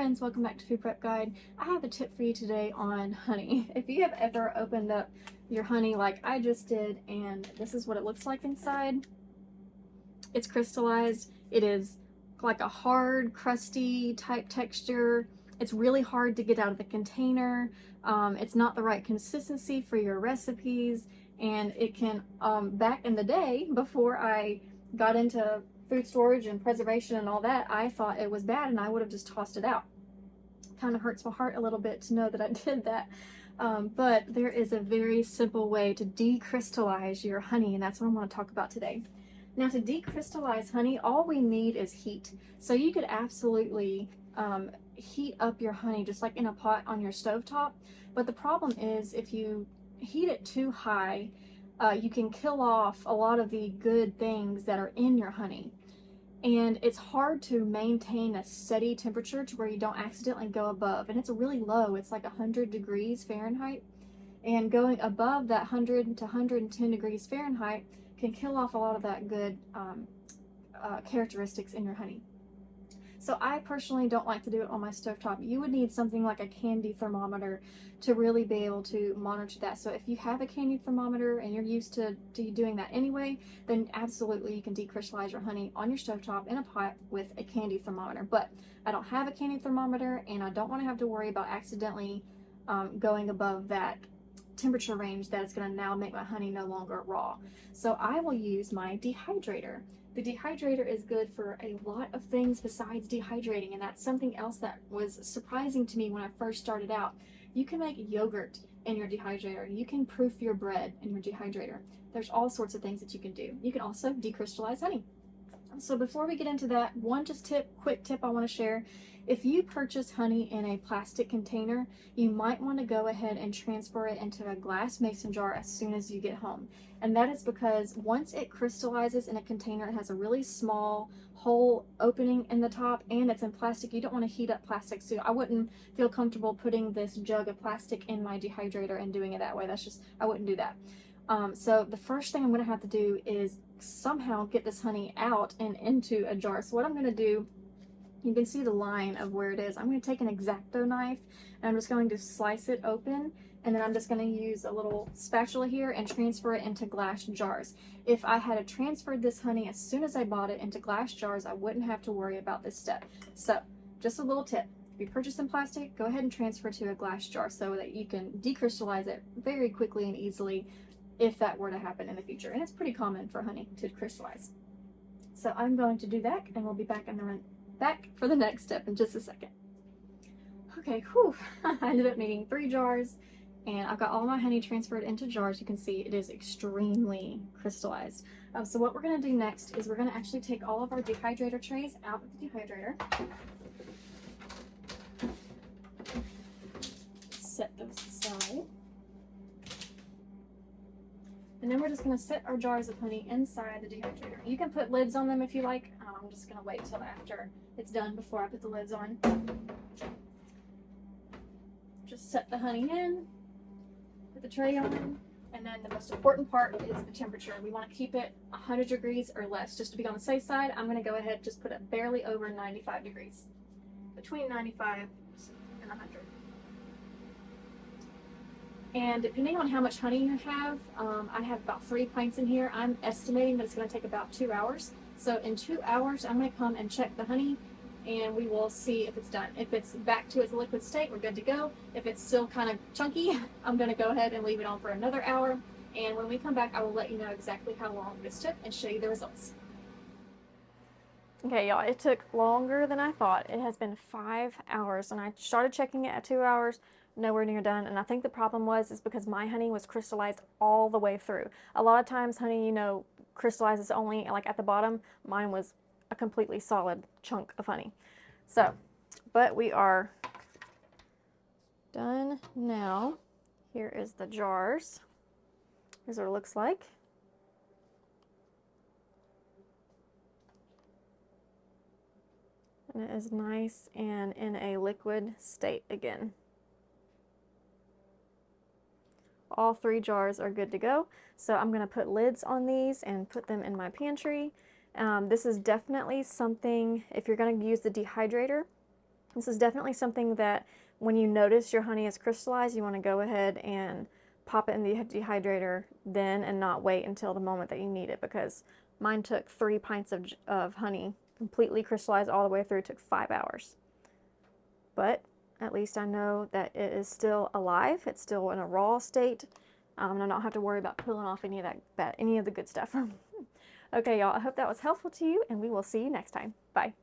friends, welcome back to Food Prep Guide. I have a tip for you today on honey. If you have ever opened up your honey like I just did, and this is what it looks like inside, it's crystallized. It is like a hard, crusty type texture. It's really hard to get out of the container. It's not the right consistency for your recipes, and it can, back in the day, before I got into food storage and preservation and all that, I thought it was bad and I would have just tossed it out. Kind of hurts my heart a little bit to know that I did that. But there is a very simple way to decrystallize your honey, and that's what I want to talk about today. Now, to decrystallize honey, all we need is heat. So you could absolutely heat up your honey just like in a pot on your stovetop. But the problem is if you heat it too high, you can kill off a lot of the good things that are in your honey. And it's hard to maintain a steady temperature to where you don't accidentally go above. And it's really low. It's like 100 degrees Fahrenheit. And going above that 100 to 110 degrees Fahrenheit can kill off a lot of that good characteristics in your honey. So I personally don't like to do it on my stovetop. You would need something like a candy thermometer to really be able to monitor that. So if you have a candy thermometer and you're used to doing that anyway, then absolutely you can decrystallize your honey on your stovetop in a pot with a candy thermometer. But I don't have a candy thermometer, and I don't want to have to worry about accidentally going above that temperature range that is going to now make my honey no longer raw. So I will use my dehydrator. The dehydrator is good for a lot of things besides dehydrating, and that's something else that was surprising to me when I first started out. You can make yogurt in your dehydrator. You can proof your bread in your dehydrator. There's all sorts of things that you can do. You can also decrystallize honey. So before we get into that, one quick tip I want to share. If you purchase honey in a plastic container, you might want to go ahead and transfer it into a glass mason jar as soon as you get home. And that is because once it crystallizes in a container, it has a really small hole opening in the top, and it's in plastic. You don't want to heat up plastic, so I wouldn't feel comfortable putting this jug of plastic in my dehydrator and doing it that way. I wouldn't do that. So the first thing I'm going to have to do is somehow get this honey out and into a jar. So what I'm going to do, you can see the line of where it is. I'm going to take an X-Acto knife and I'm just going to slice it open, and then I'm just going to use a little spatula here and transfer it into glass jars. If I had transferred this honey as soon as I bought it into glass jars, I wouldn't have to worry about this step. So just a little tip. If you purchase in plastic, go ahead and transfer to a glass jar so that you can decrystallize it very quickly and easily if that were to happen in the future. And it's pretty common for honey to crystallize. So I'm going to do that, and we'll be back for the next step in just a second. Okay, whew. I ended up needing 3 jars, and I've got all my honey transferred into jars. You can see it is extremely crystallized. So what we're going to do next is we're going to actually take all of our dehydrator trays out of the dehydrator. Set those aside. And then we're just going to set our jars of honey inside the dehydrator. You can put lids on them if you like. I'm just going to wait till after it's done before I put the lids on. Just set the honey in, put the tray on, and then the most important part is the temperature. We want to keep it 100 degrees or less. Just to be on the safe side, I'm going to go ahead and just put it barely over 95 degrees. Between 95 and 100. And depending on how much honey you have, I have about 3 pints in here. I'm estimating that it's going to take about 2 hours. So in 2 hours, I'm going to come and check the honey, and we will see if it's done. If it's back to its liquid state, we're good to go. If it's still kind of chunky, I'm going to go ahead and leave it on for another hour. And when we come back, I will let you know exactly how long this took and show you the results. Okay, y'all, it took longer than I thought. It has been 5 hours, and I started checking it at 2 hours. Nowhere near done. And I think the problem is because my honey was crystallized all the way through. A lot of times honey, crystallizes only like at the bottom. Mine was a completely solid chunk of honey. So, but we are done now. Here is the jars. Here's what it looks like. And it is nice and in a liquid state again. All 3 jars are good to go. So I'm going to put lids on these and put them in my pantry. This is definitely something, if you're going to use the dehydrator, This is definitely something that when you notice your honey is crystallized, you want to go ahead and pop it in the dehydrator then and not wait until the moment that you need it, because mine took 3 pints of honey, completely crystallized all the way through, took 5 hours. But at least I know that it is still alive. It's still in a raw state. And I don't have to worry about peeling off any of the good stuff. Okay, y'all, I hope that was helpful to you, and we will see you next time. Bye.